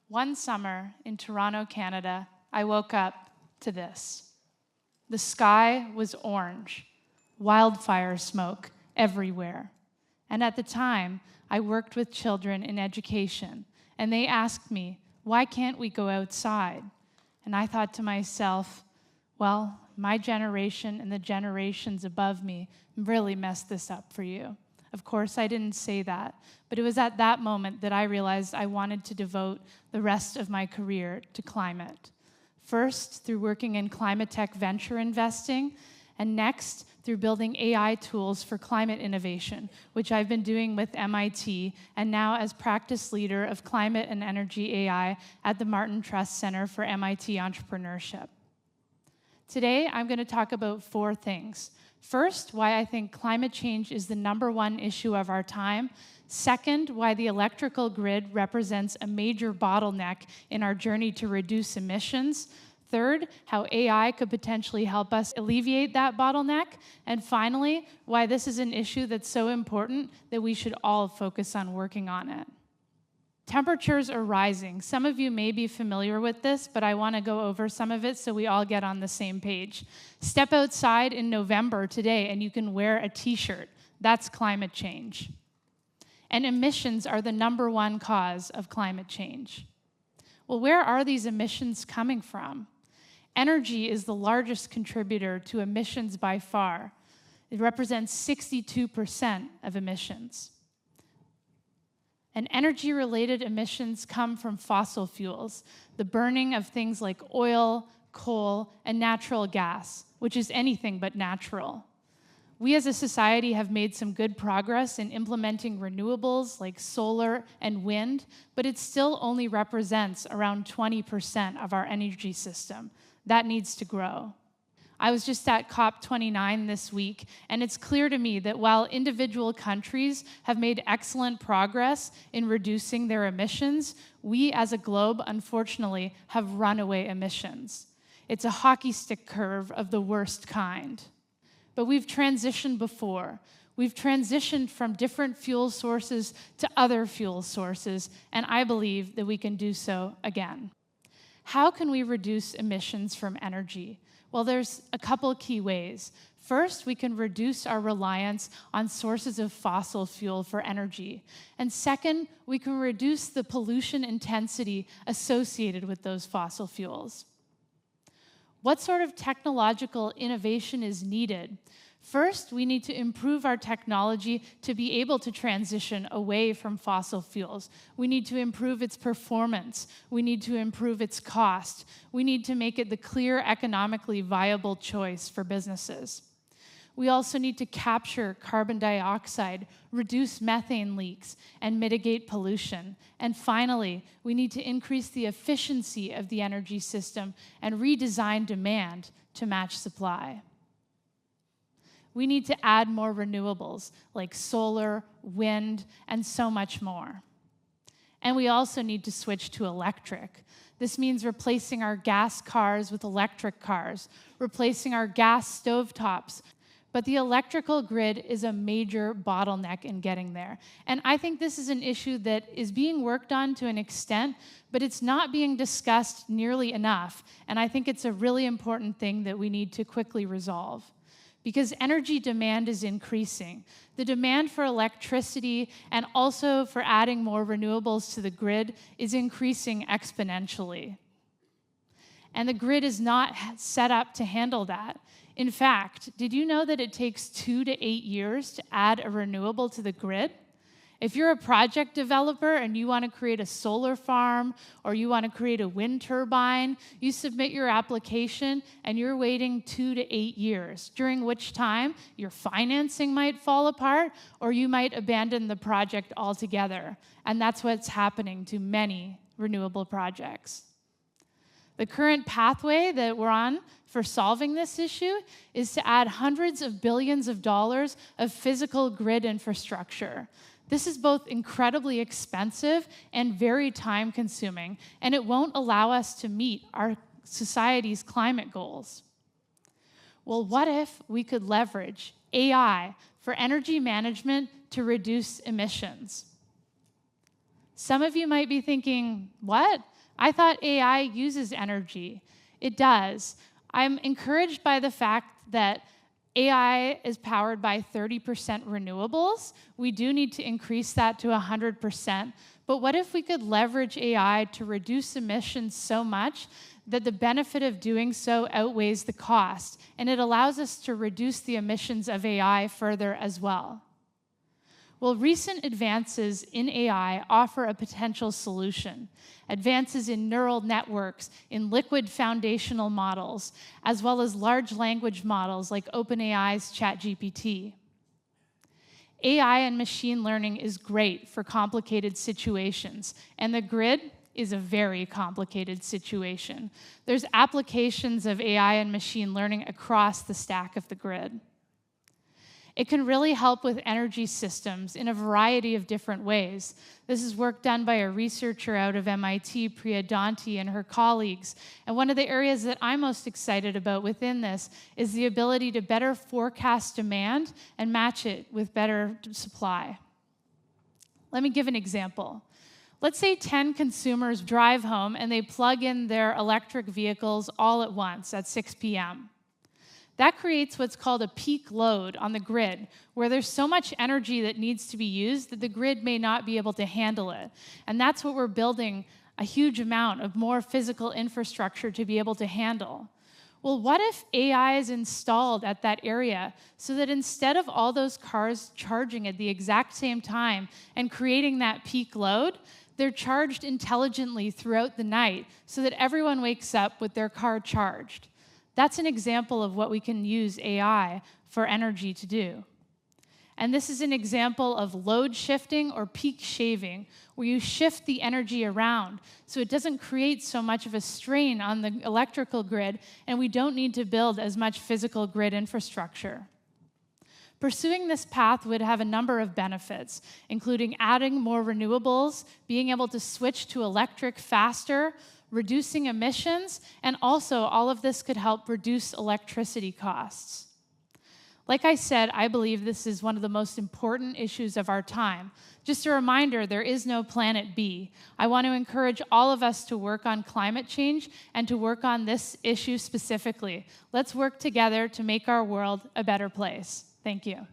One summer in Toronto, Canada, I woke up to this. The sky was orange, wildfire smoke everywhere. And at the time, I worked with children in education, and they asked me, why can't we go outside? And I thought to myself, well, my generation and the generations above me really messed this up for you. Of course, I didn't say that, but it was at that moment that I realized I wanted to devote the rest of my career to climate. First, through working in climate tech venture investing, and next, through building AI tools for climate innovation, which I've been doing with MIT, and now as practice leader of climate and energy AI at the Martin Trust Center for MIT Entrepreneurship. Today, I'm going to talk about 4 things. First, why I think climate change is the #1 issue of our time. Second, why the electrical grid represents a major bottleneck in our journey to reduce emissions. Third, how AI could potentially help us alleviate that bottleneck. And finally, why this is an issue that's so important that we should all focus on working on it. Temperatures are rising. Some of you may be familiar with this, but I want to go over some of it so we all get on the same page. Step outside in November today and you can wear a t-shirt. That's climate change. And emissions are the #1 cause of climate change. Well, where are these emissions coming from? Energy is the largest contributor to emissions by far. It represents 62% of emissions. And energy-related emissions come from fossil fuels, the burning of things like oil, coal, and natural gas, which is anything but natural. We as a society have made some good progress in implementing renewables like solar and wind, but it still only represents around 20% of our energy system. That needs to grow. I was just at COP29 this week, and it's clear to me that while individual countries have made excellent progress in reducing their emissions, we as a globe, unfortunately, have runaway emissions. It's a hockey stick curve of the worst kind. But we've transitioned before. We've transitioned from different fuel sources to other fuel sources, and I believe that we can do so again. How can we reduce emissions from energy? Well, there's a couple key ways. First, we can reduce our reliance on sources of fossil fuel for energy. And second, we can reduce the pollution intensity associated with those fossil fuels. What sort of technological innovation is needed? First, we need to improve our technology to be able to transition away from fossil fuels. We need to improve its performance. We need to improve its cost. We need to make it the clear, economically viable choice for businesses. We also need to capture carbon dioxide, reduce methane leaks, and mitigate pollution. And finally, we need to increase the efficiency of the energy system and redesign demand to match supply. We need to add more renewables like solar, wind, and so much more. And we also need to switch to electric. This means replacing our gas cars with electric cars, replacing our gas stovetops. But the electrical grid is a major bottleneck in getting there. And I think this is an issue that is being worked on to an extent, but it's not being discussed nearly enough. And I think it's a really important thing that we need to quickly resolve. Because energy demand is increasing. The demand for electricity and also for adding more renewables to the grid is increasing exponentially. And the grid is not set up to handle that. In fact, did you know that it takes 2 to 8 years to add a renewable to the grid? If you're a project developer and you want to create a solar farm or you want to create a wind turbine, you submit your application and you're waiting 2 to 8 years, during which time your financing might fall apart or you might abandon the project altogether. And that's what's happening to many renewable projects. The current pathway that we're on for solving this issue is to add hundreds of billions of dollars of physical grid infrastructure. This is both incredibly expensive and very time-consuming, and it won't allow us to meet our society's climate goals. Well, what if we could leverage AI for energy management to reduce emissions? Some of you might be thinking, what? I thought AI uses energy. It does. I'm encouraged by the fact that AI is powered by 30% renewables. We do need to increase that to 100%. But what if we could leverage AI to reduce emissions so much that the benefit of doing so outweighs the cost, and it allows us to reduce the emissions of AI further as well? Well, recent advances in AI offer a potential solution. Advances in neural networks, in liquid foundational models, as well as large language models like OpenAI's ChatGPT. AI and machine learning is great for complicated situations, and the grid is a very complicated situation. There's applications of AI and machine learning across the stack of the grid. It can really help with energy systems in a variety of different ways. This is work done by a researcher out of MIT, Priya Danti, and her colleagues. And one of the areas that I'm most excited about within this is the ability to better forecast demand and match it with better supply. Let me give an example. Let's say 10 consumers drive home and they plug in their electric vehicles all at once at 6 p.m. That creates what's called a peak load on the grid, where there's so much energy that needs to be used that the grid may not be able to handle it. And that's what we're building a huge amount of more physical infrastructure to be able to handle. Well, what if AI is installed at that area so that instead of all those cars charging at the exact same time and creating that peak load, they're charged intelligently throughout the night so that everyone wakes up with their car charged? That's an example of what we can use AI for energy to do. And this is an example of load shifting or peak shaving, where you shift the energy around so it doesn't create so much of a strain on the electrical grid, and we don't need to build as much physical grid infrastructure. Pursuing this path would have a number of benefits, including adding more renewables, being able to switch to electric faster, reducing emissions, and also all of this could help reduce electricity costs. Like I said, I believe this is one of the most important issues of our time. Just a reminder, there is no planet B. I want to encourage all of us to work on climate change and to work on this issue specifically. Let's work together to make our world a better place. Thank you.